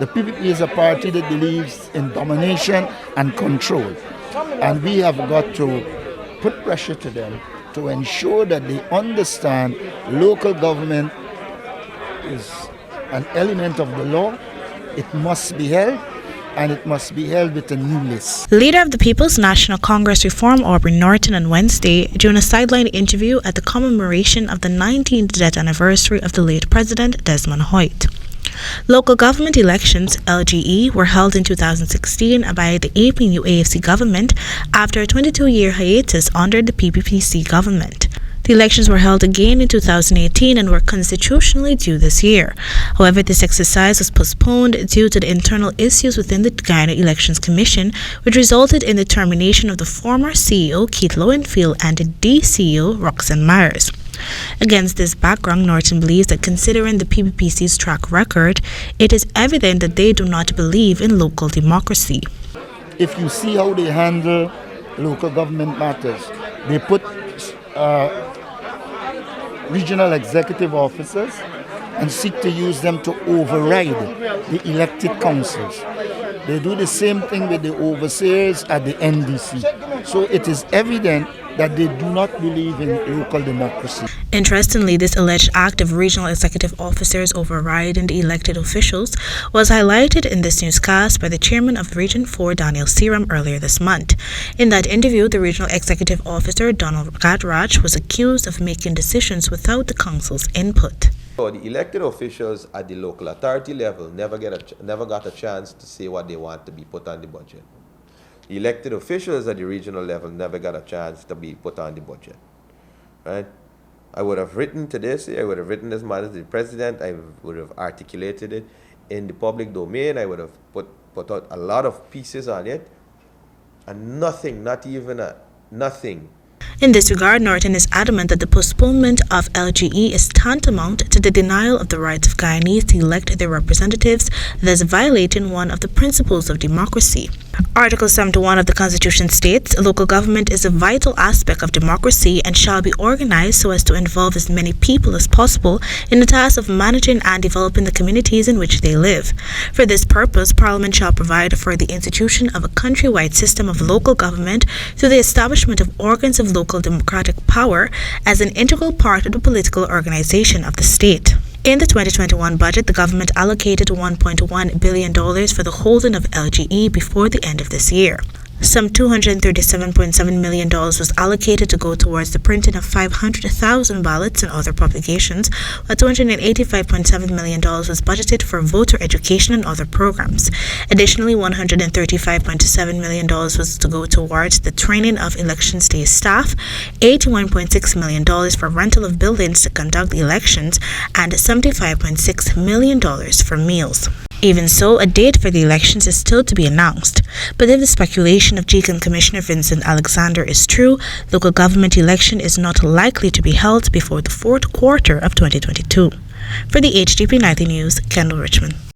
The PPP is a party that believes in domination and control. And we have got to put pressure to them to ensure that they understand local government is an element of the law. It must be held, and it must be held with a new list. Leader of the People's National Congress Reform, Aubrey Norton, on Wednesday, during a sideline interview at the commemoration of the 19th death anniversary of the late President Desmond Hoyt. Local government elections, LGE, were held in 2016 by the APNU-AFC government after a 22-year hiatus under the PPPC government. The elections were held again in 2018 and were constitutionally due this year. However, this exercise was postponed due to the internal issues within the Guyana Elections Commission, which resulted in the termination of the former CEO Keith Lowenfield and the DCEO Roxanne Myers. Against this background, Norton believes that considering the PPPC's track record, it is evident that they do not believe in local democracy. If you see how they handle local government matters, they put regional executive officers and seek to use them to override the elected councils. They do the same thing with the overseers at the NDC. So it is evident that they do not believe in local democracy. Interestingly, this alleged act of regional executive officers overriding the elected officials was highlighted in this newscast by the chairman of Region 4, Daniel SEERAM, earlier this month. In that interview, the regional executive officer, Donald Gadrach, was accused of making decisions without the council's input. So the elected officials at the local authority level never got a chance to say what they want to be put on the budget. The elected officials at the regional level never got a chance to be put on the budget, right? I would have written to this, I would have written this matter to the president, I would have articulated it in the public domain, I would have put out a lot of pieces on it, and nothing, not even nothing. In this regard, Norton is adamant that the postponement of LGE is tantamount to the denial of the rights of Guyanese to elect their representatives, thus violating one of the principles of democracy. Article 71 of the Constitution states, local government is a vital aspect of democracy and shall be organized so as to involve as many people as possible in the task of managing and developing the communities in which they live. For this purpose, Parliament shall provide for the institution of a countrywide system of local government through the establishment of organs of local democratic power as an integral part of the political organization of the state. In the 2021 budget, the government allocated $1.1 billion for the holding of LGE before the end of this year. Some $237.7 million was allocated to go towards the printing of 500,000 ballots and other publications, while $285.7 million was budgeted for voter education and other programs. Additionally, $135.7 million was to go towards the training of Elections Day staff, $81.6 million for rental of buildings to conduct the elections, and $75.6 million for meals. Even so, a date for the elections is still to be announced. But if the speculation of GCOM Commissioner Vincent Alexander is true, local government election is not likely to be held before the fourth quarter of 2022. For the HDP Nightly News, Kendell Richmond.